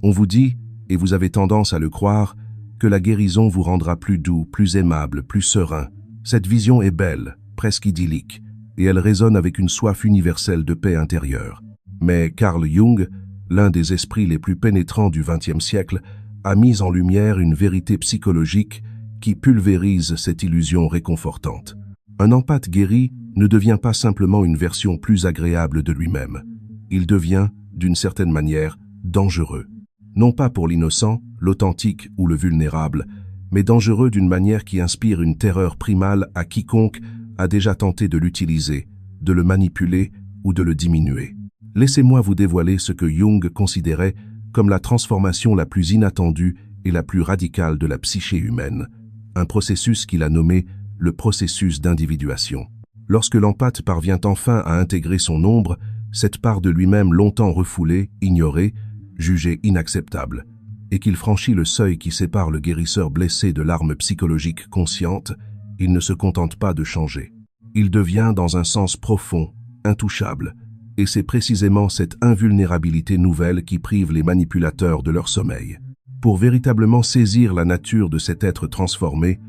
On vous dit, et vous avez tendance à le croire, que la guérison vous rendra plus doux, plus aimable, plus serein. Cette vision est belle, presque idyllique, et elle résonne avec une soif universelle de paix intérieure. Mais Carl Jung, l'un des esprits les plus pénétrants du XXe siècle, a mis en lumière une vérité psychologique qui pulvérise cette illusion réconfortante. Un empathe guéri ne devient pas simplement une version plus agréable de lui-même. Il devient, d'une certaine manière, dangereux. Non pas pour l'innocent, l'authentique ou le vulnérable, mais dangereux d'une manière qui inspire une terreur primale à quiconque a déjà tenté de l'utiliser, de le manipuler ou de le diminuer. Laissez-moi vous dévoiler ce que Jung considérait comme la transformation la plus inattendue et la plus radicale de la psyché humaine, un processus qu'il a nommé le processus d'individuation. Lorsque l'empathe parvient enfin à intégrer son ombre, cette part de lui-même longtemps refoulée, ignorée, jugée inacceptable, et qu'il franchit le seuil qui sépare le guérisseur blessé de l'arme psychologique consciente, il ne se contente pas de changer. Il devient, dans un sens profond, intouchable, et c'est précisément cette invulnérabilité nouvelle qui prive les manipulateurs de leur sommeil. Pour véritablement saisir la nature de cet être transformé,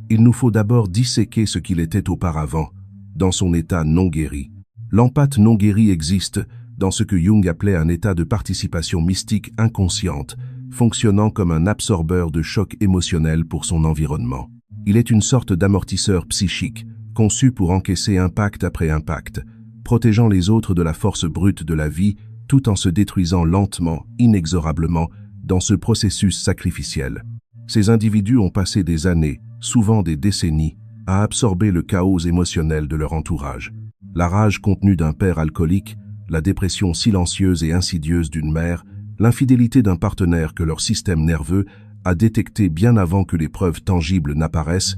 il nous faut d'abord disséquer ce qu'il était auparavant, dans son état non guéri. L'empathe non guéri existe dans ce que Jung appelait un état de participation mystique inconsciente, fonctionnant comme un absorbeur de chocs émotionnels pour son environnement. Il est une sorte d'amortisseur psychique, conçu pour encaisser impact après impact, protégeant les autres de la force brute de la vie, tout en se détruisant lentement, inexorablement, dans ce processus sacrificiel. Ces individus ont passé des années, souvent des décennies, à absorber le chaos émotionnel de leur entourage. La rage contenue d'un père alcoolique, la dépression silencieuse et insidieuse d'une mère, l'infidélité d'un partenaire que leur système nerveux a détecté bien avant que les preuves tangibles n'apparaissent,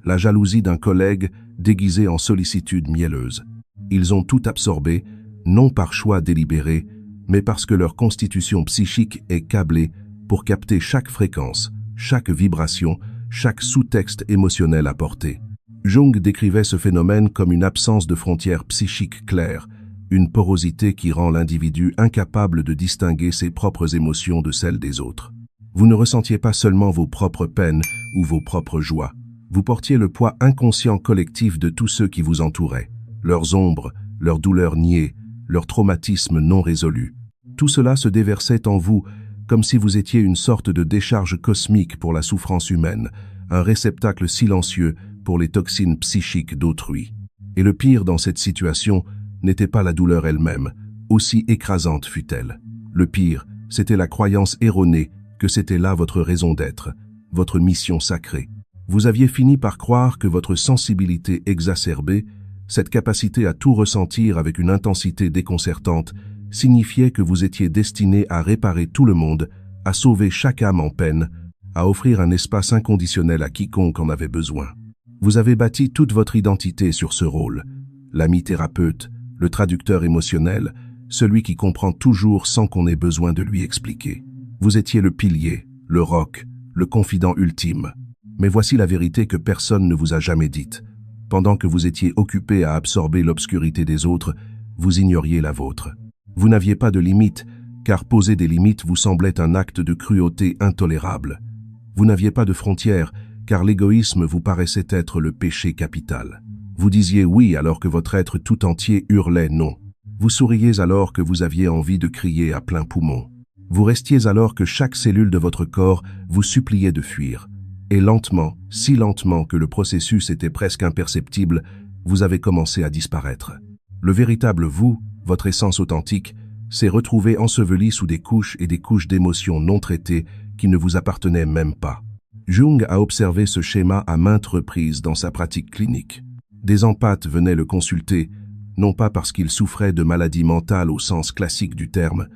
la jalousie d'un collègue déguisé en sollicitude mielleuse. Ils ont tout absorbé, non par choix délibéré, mais parce que leur constitution psychique est câblée pour capter chaque fréquence, chaque vibration, chaque sous-texte émotionnel apporté. Jung décrivait ce phénomène comme une absence de frontières psychiques claires, une porosité qui rend l'individu incapable de distinguer ses propres émotions de celles des autres. Vous ne ressentiez pas seulement vos propres peines ou vos propres joies, vous portiez le poids inconscient collectif de tous ceux qui vous entouraient, leurs ombres, leurs douleurs niées, leurs traumatismes non résolus. Tout cela se déversait en vous comme si vous étiez une sorte de décharge cosmique pour la souffrance humaine, un réceptacle silencieux pour les toxines psychiques d'autrui. Et le pire dans cette situation n'était pas la douleur elle-même, aussi écrasante fut-elle. Le pire, c'était la croyance erronée que c'était là votre raison d'être, votre mission sacrée. Vous aviez fini par croire que votre sensibilité exacerbée, cette capacité à tout ressentir avec une intensité déconcertante, signifiait que vous étiez destiné à réparer tout le monde, à sauver chaque âme en peine, à offrir un espace inconditionnel à quiconque en avait besoin. Vous avez bâti toute votre identité sur ce rôle, l'ami thérapeute, le traducteur émotionnel, celui qui comprend toujours sans qu'on ait besoin de lui expliquer. Vous étiez le pilier, le roc, le confident ultime. Mais voici la vérité que personne ne vous a jamais dite. Pendant que vous étiez occupé à absorber l'obscurité des autres, vous ignoriez la vôtre. Vous n'aviez pas de limites, car poser des limites vous semblait un acte de cruauté intolérable. Vous n'aviez pas de frontières, car l'égoïsme vous paraissait être le péché capital. Vous disiez oui alors que votre être tout entier hurlait non. Vous souriez alors que vous aviez envie de crier à plein poumon. Vous restiez alors que chaque cellule de votre corps vous suppliait de fuir. Et lentement, si lentement que le processus était presque imperceptible, vous avez commencé à disparaître. Le véritable vous, votre essence authentique, s'est retrouvé enseveli sous des couches et des couches d'émotions non traitées qui ne vous appartenaient même pas. Jung a observé ce schéma à maintes reprises dans sa pratique clinique. Des empathes venaient le consulter, non pas parce qu'ils souffraient de maladies mentales au sens classique du terme,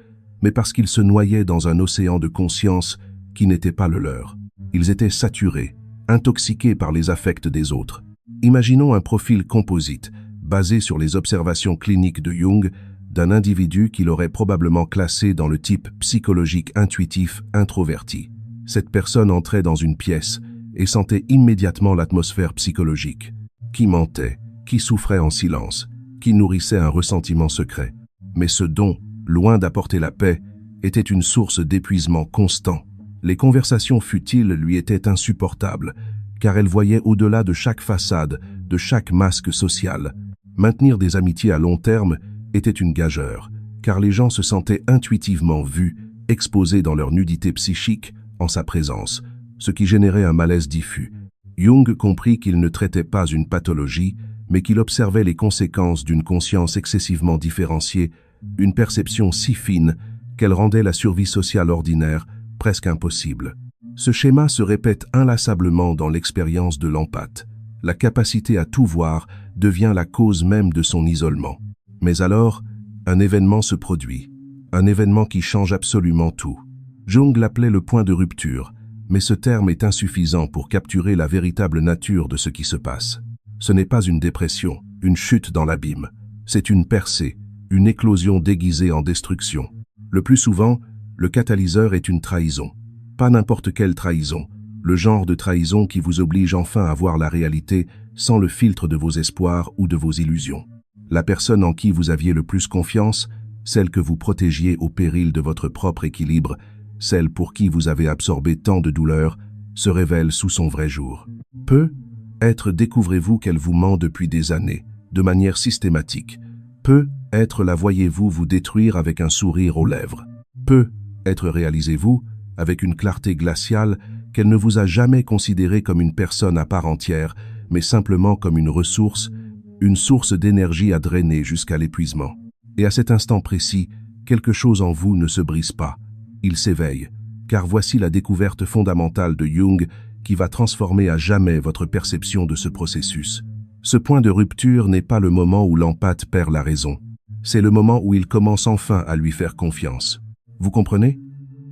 mais parce qu'ils se noyaient dans un océan de conscience qui n'était pas le leur. Ils étaient saturés, intoxiqués par les affects des autres. Imaginons un profil composite, basé sur les observations cliniques de Jung, d'un individu qu'il aurait probablement classé dans le type psychologique intuitif introverti. Cette personne entrait dans une pièce et sentait immédiatement l'atmosphère psychologique. Qui mentait, qui souffrait en silence, qui nourrissait un ressentiment secret. Mais ce don, loin d'apporter la paix, était une source d'épuisement constant. Les conversations futiles lui étaient insupportables, car elle voyait au-delà de chaque façade, de chaque masque social. Maintenir des amitiés à long terme était une gageure, car les gens se sentaient intuitivement vus, exposés dans leur nudité psychique en sa présence, ce qui générait un malaise diffus. Jung comprit qu'il ne traitait pas une pathologie, mais qu'il observait les conséquences d'une conscience excessivement différenciée, une perception si fine qu'elle rendait la survie sociale ordinaire presque impossible. Ce schéma se répète inlassablement dans l'expérience de l'empathe. La capacité à tout voir devient la cause même de son isolement. Mais alors, un événement se produit, un événement qui change absolument tout. Jung l'appelait le point de rupture, mais ce terme est insuffisant pour capturer la véritable nature de ce qui se passe. Ce n'est pas une dépression, une chute dans l'abîme. C'est une percée, une éclosion déguisée en destruction. Le plus souvent, le catalyseur est une trahison. Pas n'importe quelle trahison, le genre de trahison qui vous oblige enfin à voir la réalité sans le filtre de vos espoirs ou de vos illusions. La personne en qui vous aviez le plus confiance, celle que vous protégiez au péril de votre propre équilibre, celle pour qui vous avez absorbé tant de douleurs, se révèle sous son vrai jour. Peut-être découvrez-vous qu'elle vous ment depuis des années, de manière systématique. Peut-être la voyez-vous vous détruire avec un sourire aux lèvres. Peut-être réalisez-vous, avec une clarté glaciale, qu'elle ne vous a jamais considéré comme une personne à part entière, mais simplement comme une source d'énergie à drainer jusqu'à l'épuisement. Et à cet instant précis, quelque chose en vous ne se brise pas. Il s'éveille, car voici la découverte fondamentale de Jung qui va transformer à jamais votre perception de ce processus. Ce point de rupture n'est pas le moment où l'empathe perd la raison. C'est le moment où il commence enfin à lui faire confiance. Vous comprenez ?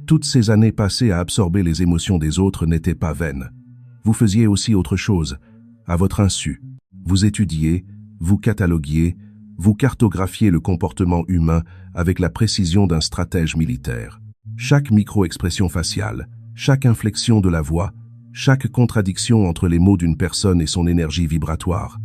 Toutes ces années passées à absorber les émotions des autres n'étaient pas vaines. Vous faisiez aussi autre chose, à votre insu. Vous étudiez, vous cataloguiez, vous cartographiez le comportement humain avec la précision d'un stratège militaire. Chaque micro-expression faciale, chaque inflexion de la voix, chaque contradiction entre les mots d'une personne et son énergie vibratoire.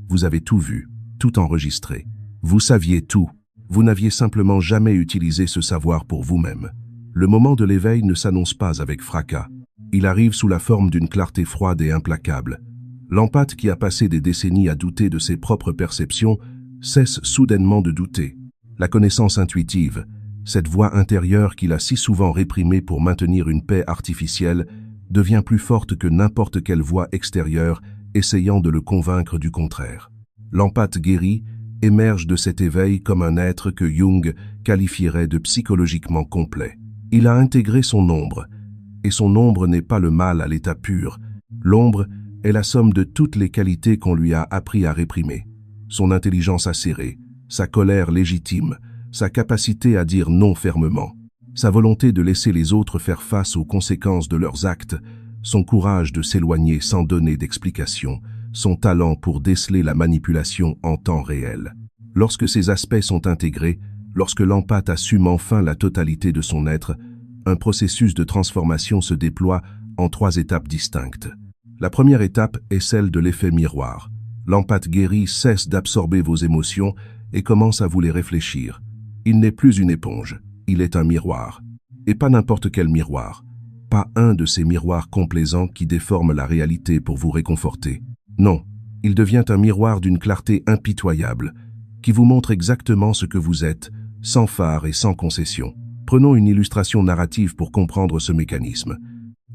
Vous avez tout vu, tout enregistré. Vous saviez tout. Vous n'aviez simplement jamais utilisé ce savoir pour vous-même. Le moment de l'éveil ne s'annonce pas avec fracas. Il arrive sous la forme d'une clarté froide et implacable. L'empathe qui a passé des décennies à douter de ses propres perceptions cesse soudainement de douter. La connaissance intuitive, cette voix intérieure qu'il a si souvent réprimée pour maintenir une paix artificielle, devient plus forte que n'importe quelle voix extérieure essayant de le convaincre du contraire. L'empathe guéri émerge de cet éveil comme un être que Jung qualifierait de psychologiquement complet. Il a intégré son ombre, et son ombre n'est pas le mal à l'état pur. L'ombre est la somme de toutes les qualités qu'on lui a appris à réprimer. Son intelligence acérée, sa colère légitime, sa capacité à dire non fermement, sa volonté de laisser les autres faire face aux conséquences de leurs actes, son courage de s'éloigner sans donner d'explication, son talent pour déceler la manipulation en temps réel. Lorsque ces aspects sont intégrés, lorsque l'empathe assume enfin la totalité de son être, un processus de transformation se déploie en 3 étapes distinctes. La première étape est celle de l'effet miroir. L'empathe guéri cesse d'absorber vos émotions et commence à vous les réfléchir. Il n'est plus une éponge, il est un miroir. Et pas n'importe quel miroir. Pas un de ces miroirs complaisants qui déforment la réalité pour vous réconforter. Non, il devient un miroir d'une clarté impitoyable, qui vous montre exactement ce que vous êtes, sans phare et sans concession. Prenons une illustration narrative pour comprendre ce mécanisme.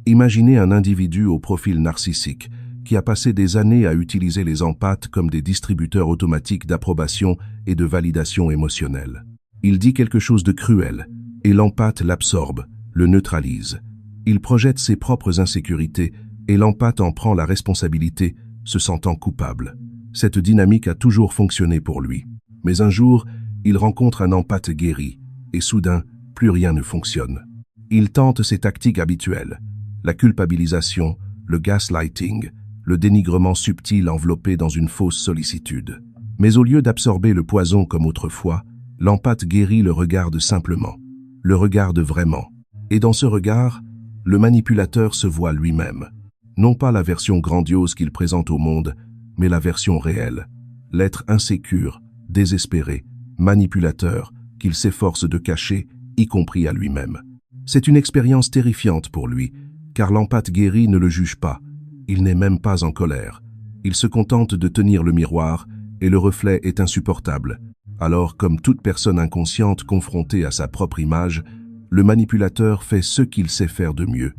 Imaginez un individu au profil narcissique, qui a passé des années à utiliser les empathes comme des distributeurs automatiques d'approbation et de validation émotionnelle. Il dit quelque chose de cruel, et l'empathe l'absorbe, le neutralise. Il projette ses propres insécurités, et l'empathe en prend la responsabilité, se sentant coupable. Cette dynamique a toujours fonctionné pour lui. Mais un jour, il rencontre un empathe guéri, et soudain, plus rien ne fonctionne. Il tente ses tactiques habituelles, la culpabilisation, le gaslighting, le dénigrement subtil enveloppé dans une fausse sollicitude. Mais au lieu d'absorber le poison comme autrefois, l'empathe guéri le regarde simplement, le regarde vraiment. Et dans ce regard, le manipulateur se voit lui-même. Non pas la version grandiose qu'il présente au monde, mais la version réelle. L'être insécure, désespéré, manipulateur, qu'il s'efforce de cacher y compris à lui-même. C'est une expérience terrifiante pour lui, car l'empathe guéri ne le juge pas. Il n'est même pas en colère. Il se contente de tenir le miroir, et le reflet est insupportable. Alors, comme toute personne inconsciente confrontée à sa propre image, le manipulateur fait ce qu'il sait faire de mieux.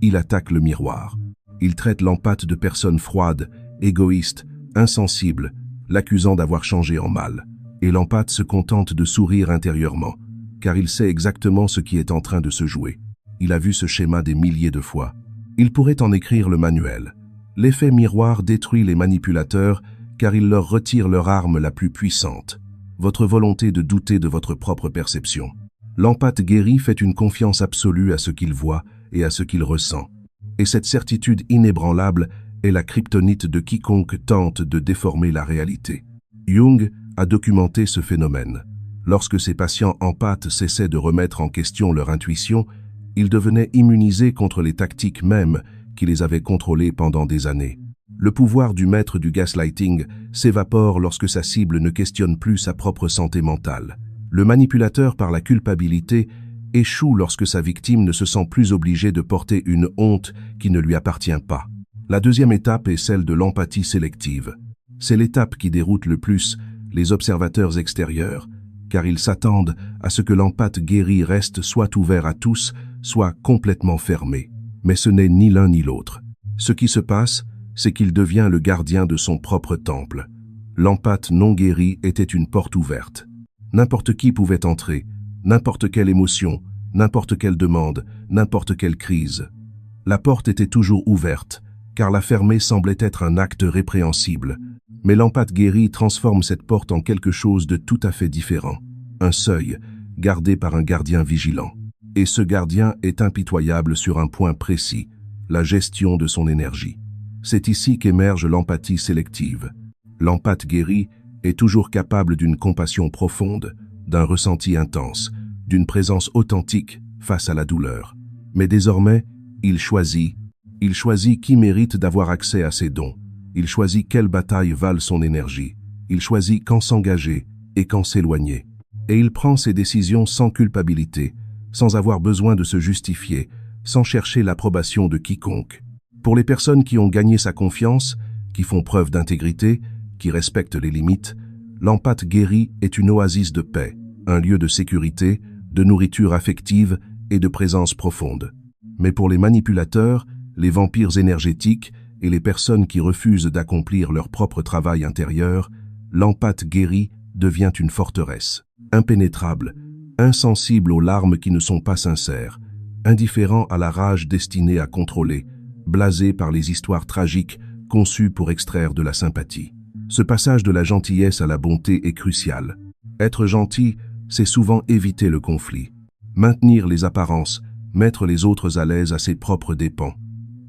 Il attaque le miroir. Il traite l'empathe de personne froide, égoïste, insensible, l'accusant d'avoir changé en mal. Et l'empathe se contente de sourire intérieurement, car il sait exactement ce qui est en train de se jouer. Il a vu ce schéma des milliers de fois. Il pourrait en écrire le manuel. L'effet miroir détruit les manipulateurs, car il leur retire leur arme la plus puissante, votre volonté de douter de votre propre perception. L'empathe guéri fait une confiance absolue à ce qu'il voit et à ce qu'il ressent. Et cette certitude inébranlable est la kryptonite de quiconque tente de déformer la réalité. Jung a documenté ce phénomène. Lorsque ses patients empathes cessaient de remettre en question leur intuition, ils devenaient immunisés contre les tactiques mêmes qui les avaient contrôlés pendant des années. Le pouvoir du maître du gaslighting s'évapore lorsque sa cible ne questionne plus sa propre santé mentale. Le manipulateur par la culpabilité échoue lorsque sa victime ne se sent plus obligée de porter une honte qui ne lui appartient pas. La deuxième étape est celle de l'empathie sélective. C'est l'étape qui déroute le plus les observateurs extérieurs, car ils s'attendent à ce que l'empathe guéri reste soit ouvert à tous, soit complètement fermé. Mais ce n'est ni l'un ni l'autre. Ce qui se passe, c'est qu'il devient le gardien de son propre temple. L'empathe non guéri était une porte ouverte. N'importe qui pouvait entrer, n'importe quelle émotion, n'importe quelle demande, n'importe quelle crise. La porte était toujours ouverte, car la fermer semblait être un acte répréhensible. Mais l'empathe guéri transforme cette porte en quelque chose de tout à fait différent. Un seuil, gardé par un gardien vigilant. Et ce gardien est impitoyable sur un point précis, la gestion de son énergie. C'est ici qu'émerge l'empathie sélective. L'empathe guéri est toujours capable d'une compassion profonde, d'un ressenti intense, d'une présence authentique face à la douleur. Mais désormais, il choisit qui mérite d'avoir accès à ses dons. Il choisit quelle bataille valent son énergie. Il choisit quand s'engager et quand s'éloigner. Et il prend ses décisions sans culpabilité, sans avoir besoin de se justifier, sans chercher l'approbation de quiconque. Pour les personnes qui ont gagné sa confiance, qui font preuve d'intégrité, qui respectent les limites, l'empathe guéri est une oasis de paix, un lieu de sécurité, de nourriture affective et de présence profonde. Mais pour les manipulateurs, les vampires énergétiques et les personnes qui refusent d'accomplir leur propre travail intérieur, l'empathe guéri devient une forteresse, impénétrable, insensible aux larmes qui ne sont pas sincères, indifférent à la rage destinée à contrôler, blasé par les histoires tragiques conçues pour extraire de la sympathie. Ce passage de la gentillesse à la bonté est crucial. Être gentil, c'est souvent éviter le conflit. Maintenir les apparences, mettre les autres à l'aise à ses propres dépens.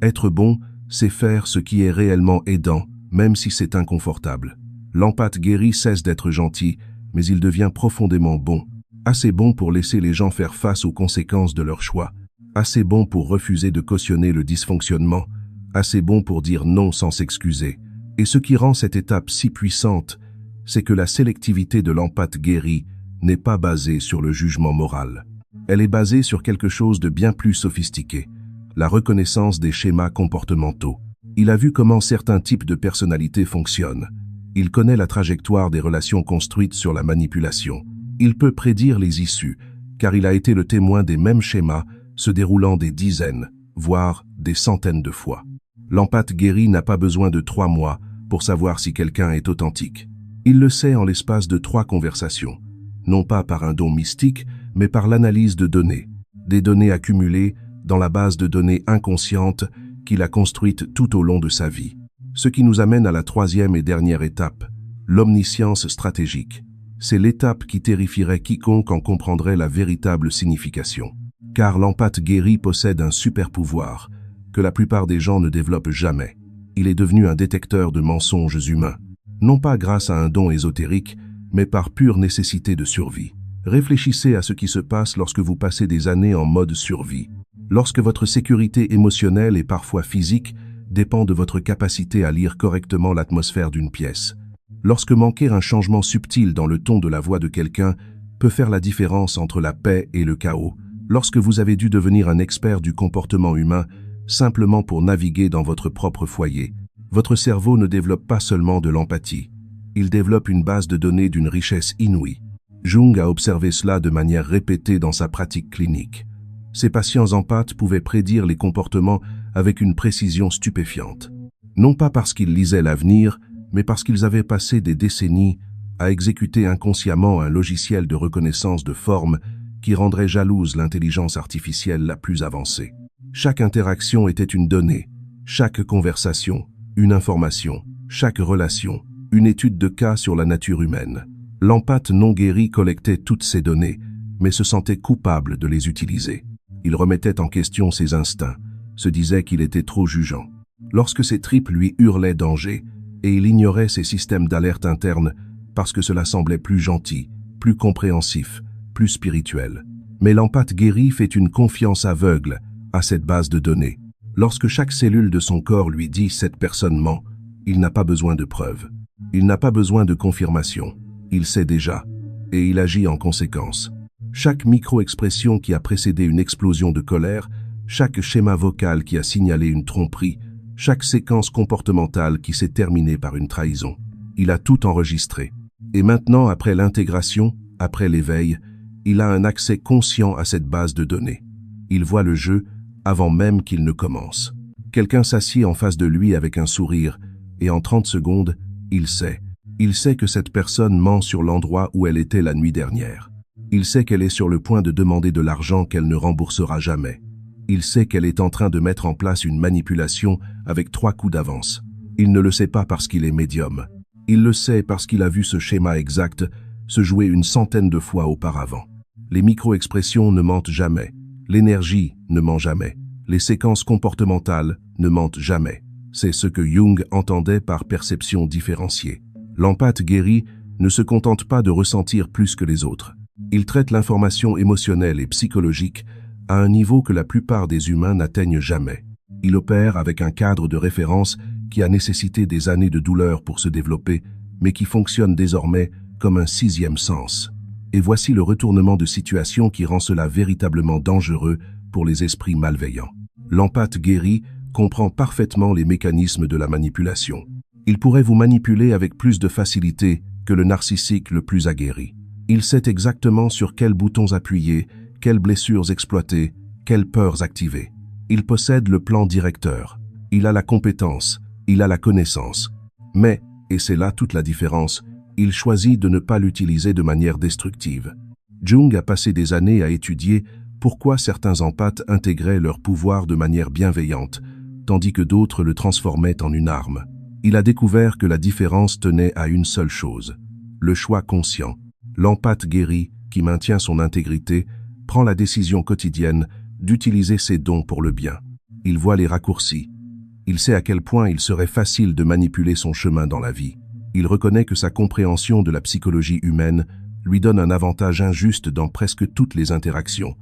Être bon, c'est faire ce qui est réellement aidant, même si c'est inconfortable. L'empathe guéri cesse d'être gentil, mais il devient profondément bon. Assez bon pour laisser les gens faire face aux conséquences de leurs choix. Assez bon pour refuser de cautionner le dysfonctionnement. Assez bon pour dire non sans s'excuser. Et ce qui rend cette étape si puissante, c'est que la sélectivité de l'empathe guéri n'est pas basée sur le jugement moral. Elle est basée sur quelque chose de bien plus sophistiqué, la reconnaissance des schémas comportementaux. Il a vu comment certains types de personnalités fonctionnent. Il connaît la trajectoire des relations construites sur la manipulation. Il peut prédire les issues, car il a été le témoin des mêmes schémas se déroulant des dizaines, voire des centaines de fois. L'empathe guéri n'a pas besoin de 3 mois pour savoir si quelqu'un est authentique. Il le sait en l'espace de 3 conversations, non pas par un don mystique, mais par l'analyse de données, des données accumulées dans la base de données inconsciente qu'il a construite tout au long de sa vie. Ce qui nous amène à la 3e et dernière étape, l'omniscience stratégique. C'est l'étape qui terrifierait quiconque en comprendrait la véritable signification. Car l'empathe guéri possède un super pouvoir que la plupart des gens ne développent jamais. Il est devenu un détecteur de mensonges humains, non pas grâce à un don ésotérique, mais par pure nécessité de survie. Réfléchissez à ce qui se passe lorsque vous passez des années en mode survie. Lorsque votre sécurité émotionnelle et parfois physique dépend de votre capacité à lire correctement l'atmosphère d'une pièce. Lorsque manquer un changement subtil dans le ton de la voix de quelqu'un peut faire la différence entre la paix et le chaos, lorsque vous avez dû devenir un expert du comportement humain simplement pour naviguer dans votre propre foyer. Votre cerveau ne développe pas seulement de l'empathie, il développe une base de données d'une richesse inouïe. Jung a observé cela de manière répétée dans sa pratique clinique. Ses patients empathes pouvaient prédire les comportements avec une précision stupéfiante. Non pas parce qu'ils lisaient l'avenir, mais parce qu'ils avaient passé des décennies à exécuter inconsciemment un logiciel de reconnaissance de forme qui rendrait jalouse l'intelligence artificielle la plus avancée. Chaque interaction était une donnée, chaque conversation, une information, chaque relation, une étude de cas sur la nature humaine. L'empathe non guéri collectait toutes ces données, mais se sentait coupable de les utiliser. Il remettait en question ses instincts, se disait qu'il était trop jugeant. Lorsque ses tripes lui hurlaient danger, et il ignorait ses systèmes d'alerte interne parce que cela semblait plus gentil, plus compréhensif, plus spirituel. Mais l'empathe guéri fait une confiance aveugle à cette base de données. Lorsque chaque cellule de son corps lui dit « cette personne ment », il n'a pas besoin de preuves. Il n'a pas besoin de confirmation. Il sait déjà, et il agit en conséquence. Chaque micro-expression qui a précédé une explosion de colère, chaque schéma vocal qui a signalé une tromperie, chaque séquence comportementale qui s'est terminée par une trahison. Il a tout enregistré. Et maintenant, après l'intégration, après l'éveil, il a un accès conscient à cette base de données. Il voit le jeu avant même qu'il ne commence. Quelqu'un s'assied en face de lui avec un sourire, et en 30 secondes, il sait. Il sait que cette personne ment sur l'endroit où elle était la nuit dernière. Il sait qu'elle est sur le point de demander de l'argent qu'elle ne remboursera jamais. Il sait qu'elle est en train de mettre en place une manipulation avec 3 coups d'avance. Il ne le sait pas parce qu'il est médium. Il le sait parce qu'il a vu ce schéma exact se jouer une centaine de fois auparavant. Les micro-expressions ne mentent jamais. L'énergie ne ment jamais. Les séquences comportementales ne mentent jamais. C'est ce que Jung entendait par perception différenciée. L'empathe guéri ne se contente pas de ressentir plus que les autres. Il traite l'information émotionnelle et psychologique à un niveau que la plupart des humains n'atteignent jamais. Il opère avec un cadre de référence qui a nécessité des années de douleur pour se développer, mais qui fonctionne désormais comme un 6e sens. Et voici le retournement de situation qui rend cela véritablement dangereux pour les esprits malveillants. L'empathe guéri comprend parfaitement les mécanismes de la manipulation. Il pourrait vous manipuler avec plus de facilité que le narcissique le plus aguerri. Il sait exactement sur quels boutons appuyer, quelles blessures exploiter, quelles peurs activer. Il possède le plan directeur. Il a la compétence, il a la connaissance. Mais, et c'est là toute la différence, il choisit de ne pas l'utiliser de manière destructive. Jung a passé des années à étudier pourquoi certains empathes intégraient leur pouvoir de manière bienveillante, tandis que d'autres le transformaient en une arme. Il a découvert que la différence tenait à une seule chose, le choix conscient. L'empathe guéri, qui maintient son intégrité, prend la décision quotidienne d'utiliser ses dons pour le bien. Il voit les raccourcis. Il sait à quel point il serait facile de manipuler son chemin dans la vie. Il reconnaît que sa compréhension de la psychologie humaine lui donne un avantage injuste dans presque toutes les interactions,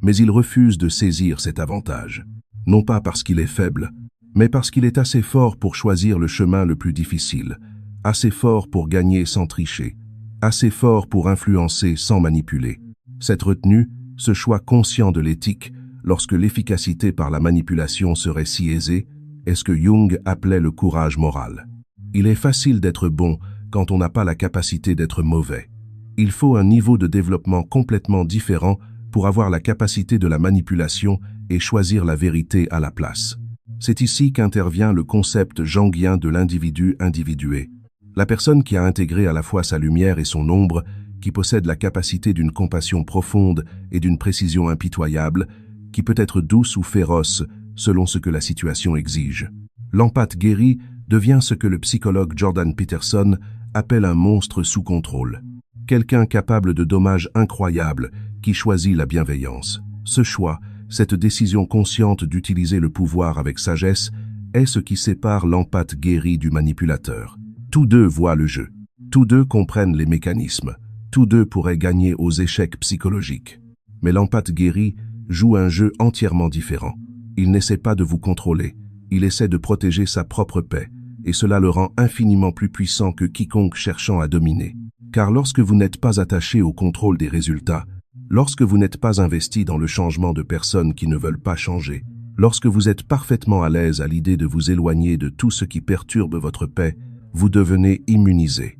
mais il refuse de saisir cet avantage. Non pas parce qu'il est faible, mais parce qu'il est assez fort pour choisir le chemin le plus difficile, assez fort pour gagner sans tricher, assez fort pour influencer sans manipuler. Cette retenue, ce choix conscient de l'éthique, lorsque l'efficacité par la manipulation serait si aisée, est ce que Jung appelait le courage moral. Il est facile d'être bon quand on n'a pas la capacité d'être mauvais. Il faut un niveau de développement complètement différent pour avoir la capacité de la manipulation et choisir la vérité à la place. C'est ici qu'intervient le concept jungien de l'individu individué. La personne qui a intégré à la fois sa lumière et son ombre, qui possède la capacité d'une compassion profonde et d'une précision impitoyable, qui peut être douce ou féroce selon ce que la situation exige. L'empathe guéri devient ce que le psychologue Jordan Peterson appelle un monstre sous contrôle. Quelqu'un capable de dommages incroyables qui choisit la bienveillance. Ce choix, cette décision consciente d'utiliser le pouvoir avec sagesse, est ce qui sépare l'empathe guéri du manipulateur. Tous deux voient le jeu. Tous deux comprennent les mécanismes. Tous deux pourraient gagner aux échecs psychologiques. Mais l'empathe guéri joue un jeu entièrement différent. Il n'essaie pas de vous contrôler. Il essaie de protéger sa propre paix. Et cela le rend infiniment plus puissant que quiconque cherchant à dominer. Car lorsque vous n'êtes pas attaché au contrôle des résultats, lorsque vous n'êtes pas investi dans le changement de personnes qui ne veulent pas changer, lorsque vous êtes parfaitement à l'aise à l'idée de vous éloigner de tout ce qui perturbe votre paix, vous devenez immunisé.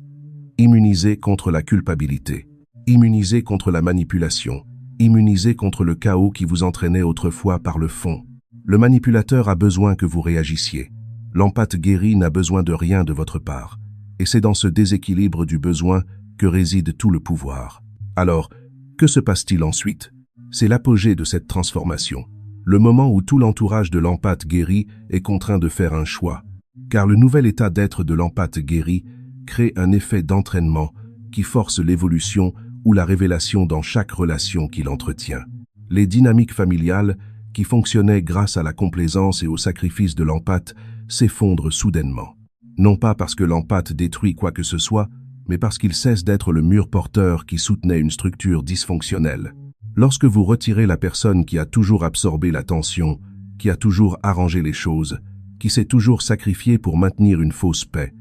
Immunisé contre la culpabilité, immunisé contre la manipulation, immunisé contre le chaos qui vous entraînait autrefois par le fond. Le manipulateur a besoin que vous réagissiez. L'empathe guéri n'a besoin de rien de votre part. Et c'est dans ce déséquilibre du besoin que réside tout le pouvoir. Alors, que se passe-t-il ensuite? C'est l'apogée de cette transformation. Le moment où tout l'entourage de l'empathe guéri est contraint de faire un choix. Car le nouvel état d'être de l'empathe guéri crée un effet d'entraînement qui force l'évolution ou la révélation dans chaque relation qu'il entretient. Les dynamiques familiales, qui fonctionnaient grâce à la complaisance et au sacrifice de l'empathe, s'effondrent soudainement. Non pas parce que l'empathe détruit quoi que ce soit, mais parce qu'il cesse d'être le mur porteur qui soutenait une structure dysfonctionnelle. Lorsque vous retirez la personne qui a toujours absorbé l'attention, qui a toujours arrangé les choses, qui s'est toujours sacrifiée pour maintenir une fausse paix,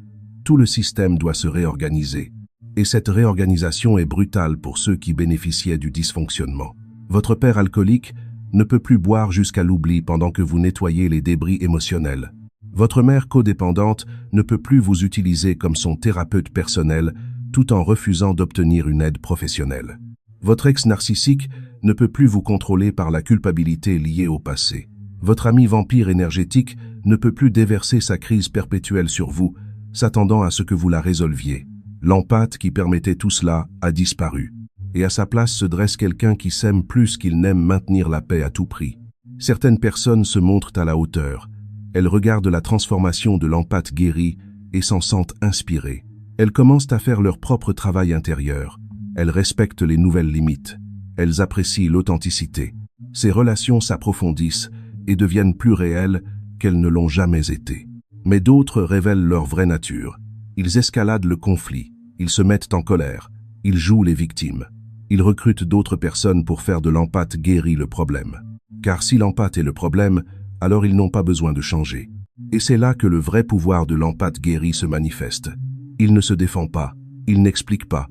tout le système doit se réorganiser. Et cette réorganisation est brutale pour ceux qui bénéficiaient du dysfonctionnement. Votre père alcoolique ne peut plus boire jusqu'à l'oubli pendant que vous nettoyez les débris émotionnels. Votre mère codépendante ne peut plus vous utiliser comme son thérapeute personnel tout en refusant d'obtenir une aide professionnelle. Votre ex narcissique ne peut plus vous contrôler par la culpabilité liée au passé. Votre ami vampire énergétique ne peut plus déverser sa crise perpétuelle sur vous, s'attendant à ce que vous la résolviez. L'empathe qui permettait tout cela a disparu. Et à sa place se dresse quelqu'un qui s'aime plus qu'il n'aime maintenir la paix à tout prix. Certaines personnes se montrent à la hauteur. Elles regardent la transformation de l'empathe guéri et s'en sentent inspirées. Elles commencent à faire leur propre travail intérieur. Elles respectent les nouvelles limites. Elles apprécient l'authenticité. Ces relations s'approfondissent et deviennent plus réelles qu'elles ne l'ont jamais été. Mais d'autres révèlent leur vraie nature. Ils escaladent le conflit. Ils se mettent en colère. Ils jouent les victimes. Ils recrutent d'autres personnes pour faire de l'empathe guéri le problème. Car si l'empathe est le problème, alors ils n'ont pas besoin de changer. Et c'est là que le vrai pouvoir de l'empathe guéri se manifeste. Il ne se défend pas, il n'explique pas,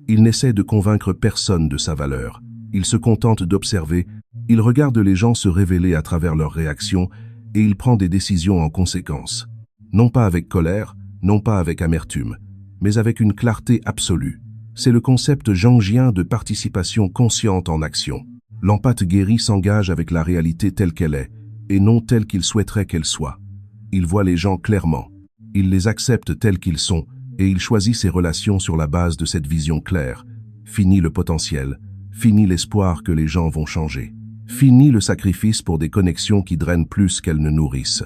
il n'essaie de convaincre personne de sa valeur. Il se contente d'observer, il regarde les gens se révéler à travers leurs réactions et il prend des décisions en conséquence. Non pas avec colère, non pas avec amertume, mais avec une clarté absolue. C'est le concept jungien de participation consciente en action. L'empathe guéri s'engage avec la réalité telle qu'elle est, et non telle qu'il souhaiterait qu'elle soit. Il voit les gens clairement, il les accepte tels qu'ils sont, et il choisit ses relations sur la base de cette vision claire. Fini le potentiel, fini l'espoir que les gens vont changer. Fini le sacrifice pour des connexions qui drainent plus qu'elles ne nourrissent.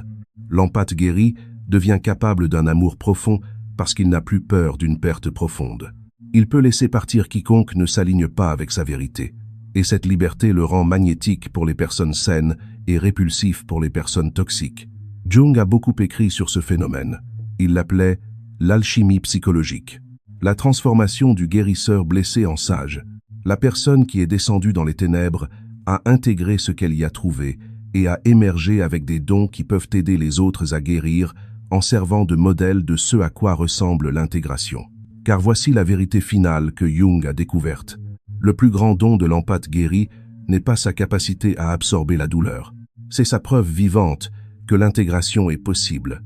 L'empathe guéri devient capable d'un amour profond parce qu'il n'a plus peur d'une perte profonde. Il peut laisser partir quiconque ne s'aligne pas avec sa vérité. Et cette liberté le rend magnétique pour les personnes saines et répulsif pour les personnes toxiques. Jung a beaucoup écrit sur ce phénomène. Il l'appelait l'alchimie psychologique. La transformation du guérisseur blessé en sage. La personne qui est descendue dans les ténèbres a intégré ce qu'elle y a trouvé et a émergé avec des dons qui peuvent aider les autres à guérir en servant de modèle de ce à quoi ressemble l'intégration. Car voici la vérité finale que Jung a découverte. Le plus grand don de l'empathe guéri n'est pas sa capacité à absorber la douleur. C'est sa preuve vivante que l'intégration est possible,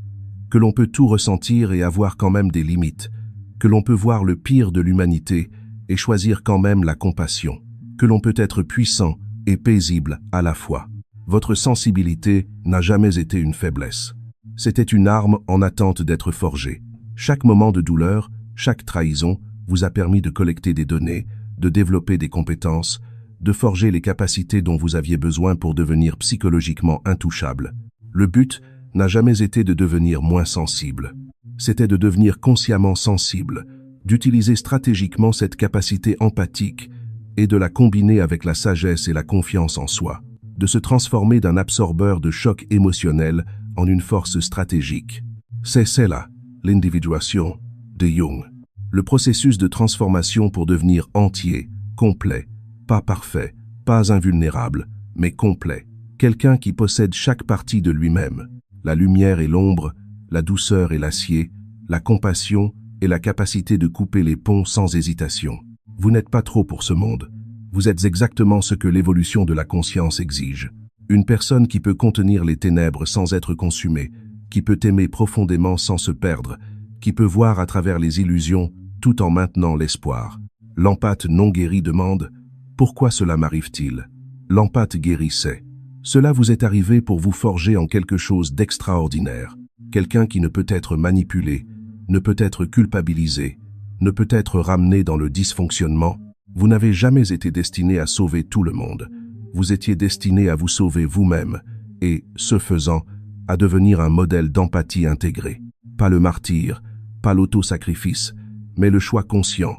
que l'on peut tout ressentir et avoir quand même des limites, que l'on peut voir le pire de l'humanité et choisir quand même la compassion, que l'on peut être puissant et paisible à la fois. Votre sensibilité n'a jamais été une faiblesse. C'était une arme en attente d'être forgée. Chaque moment de douleur, chaque trahison vous a permis de collecter des données, de développer des compétences, de forger les capacités dont vous aviez besoin pour devenir psychologiquement intouchable. Le but n'a jamais été de devenir moins sensible. C'était de devenir consciemment sensible, d'utiliser stratégiquement cette capacité empathique et de la combiner avec la sagesse et la confiance en soi, de se transformer d'un absorbeur de choc émotionnel en une force stratégique. C'est là l'individuation de Jung. Le processus de transformation pour devenir entier, complet, pas parfait, pas invulnérable, mais complet. Quelqu'un qui possède chaque partie de lui-même, la lumière et l'ombre, la douceur et l'acier, la compassion et la capacité de couper les ponts sans hésitation. Vous n'êtes pas trop pour ce monde. Vous êtes exactement ce que l'évolution de la conscience exige. Une personne qui peut contenir les ténèbres sans être consumée, qui peut aimer profondément sans se perdre, qui peut voir à travers les illusions tout en maintenant l'espoir. L'empathe non guéri demande « Pourquoi cela m'arrive-t-il » L'empathe guéri sait. Cela vous est arrivé pour vous forger en quelque chose d'extraordinaire. Quelqu'un qui ne peut être manipulé, ne peut être culpabilisé, ne peut être ramené dans le dysfonctionnement. Vous n'avez jamais été destiné à sauver tout le monde. Vous étiez destiné à vous sauver vous-même et, ce faisant, à devenir un modèle d'empathie intégrée. Pas le martyr, pas l'auto-sacrifice, mais le choix conscient,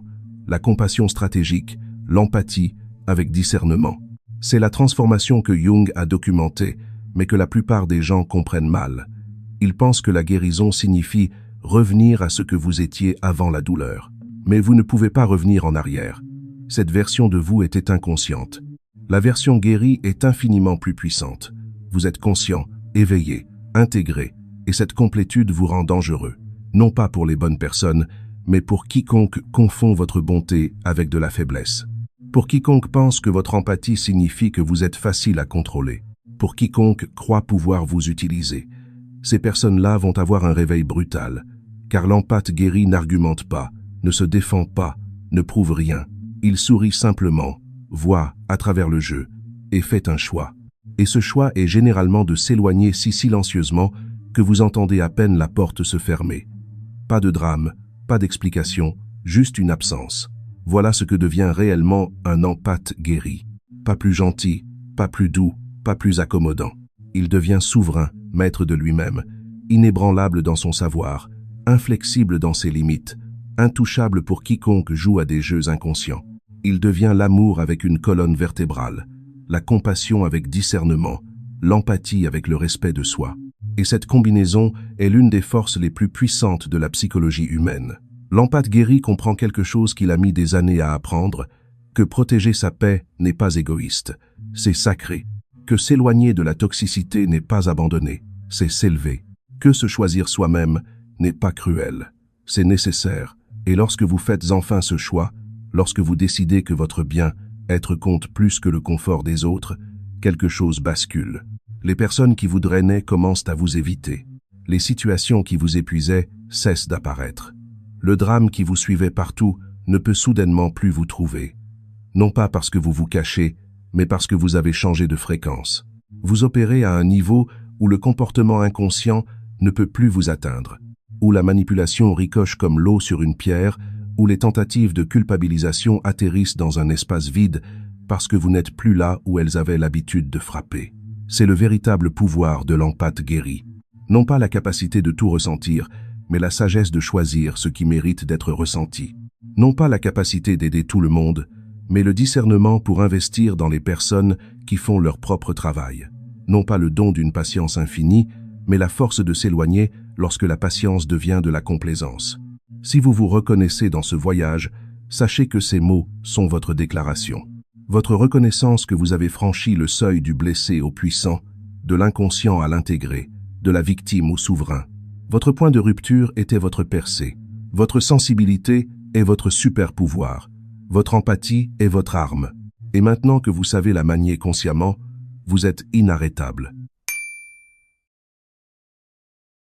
la compassion stratégique, l'empathie avec discernement. C'est la transformation que Jung a documentée, mais que la plupart des gens comprennent mal. Ils pensent que la guérison signifie revenir à ce que vous étiez avant la douleur. Mais vous ne pouvez pas revenir en arrière. Cette version de vous était inconsciente. La version guérie est infiniment plus puissante. Vous êtes conscient, éveillé, intégré, et cette complétude vous rend dangereux. Non pas pour les bonnes personnes, mais pour quiconque confond votre bonté avec de la faiblesse. Pour quiconque pense que votre empathie signifie que vous êtes facile à contrôler. Pour quiconque croit pouvoir vous utiliser. Ces personnes-là vont avoir un réveil brutal, car l'empathe guéri n'argumente pas, ne se défend pas, ne prouve rien. Il sourit simplement, voit à travers le jeu, et fait un choix. Et ce choix est généralement de s'éloigner si silencieusement que vous entendez à peine la porte se fermer. Pas de drame, pas d'explication, juste une absence. Voilà ce que devient réellement un empathe guéri. Pas plus gentil, pas plus doux, pas plus accommodant. Il devient souverain, maître de lui-même, inébranlable dans son savoir, inflexible dans ses limites, intouchable pour quiconque joue à des jeux inconscients. Il devient l'amour avec une colonne vertébrale, la compassion avec discernement, l'empathie avec le respect de soi. Et cette combinaison est l'une des forces les plus puissantes de la psychologie humaine. L'empathe guéri comprend quelque chose qu'il a mis des années à apprendre, que protéger sa paix n'est pas égoïste, c'est sacré, que s'éloigner de la toxicité n'est pas abandonner, c'est s'élever, que se choisir soi-même n'est pas cruel, c'est nécessaire, et lorsque vous faites enfin ce choix, lorsque vous décidez que votre bien-être compte plus que le confort des autres, quelque chose bascule. Les personnes qui vous drainaient commencent à vous éviter. Les situations qui vous épuisaient cessent d'apparaître. Le drame qui vous suivait partout ne peut soudainement plus vous trouver. Non pas parce que vous vous cachez, mais parce que vous avez changé de fréquence. Vous opérez à un niveau où le comportement inconscient ne peut plus vous atteindre, où la manipulation ricoche comme l'eau sur une pierre, où les tentatives de culpabilisation atterrissent dans un espace vide parce que vous n'êtes plus là où elles avaient l'habitude de frapper. C'est le véritable pouvoir de l'empathe guéri. Non pas la capacité de tout ressentir, mais la sagesse de choisir ce qui mérite d'être ressenti. Non pas la capacité d'aider tout le monde, mais le discernement pour investir dans les personnes qui font leur propre travail. Non pas le don d'une patience infinie, mais la force de s'éloigner lorsque la patience devient de la complaisance. Si vous vous reconnaissez dans ce voyage, sachez que ces mots sont votre déclaration. Votre reconnaissance que vous avez franchi le seuil du blessé au puissant, de l'inconscient à l'intégré, de la victime au souverain. Votre point de rupture était votre percée. Votre sensibilité est votre super pouvoir. Votre empathie est votre arme. Et maintenant que vous savez la manier consciemment, vous êtes inarrêtable.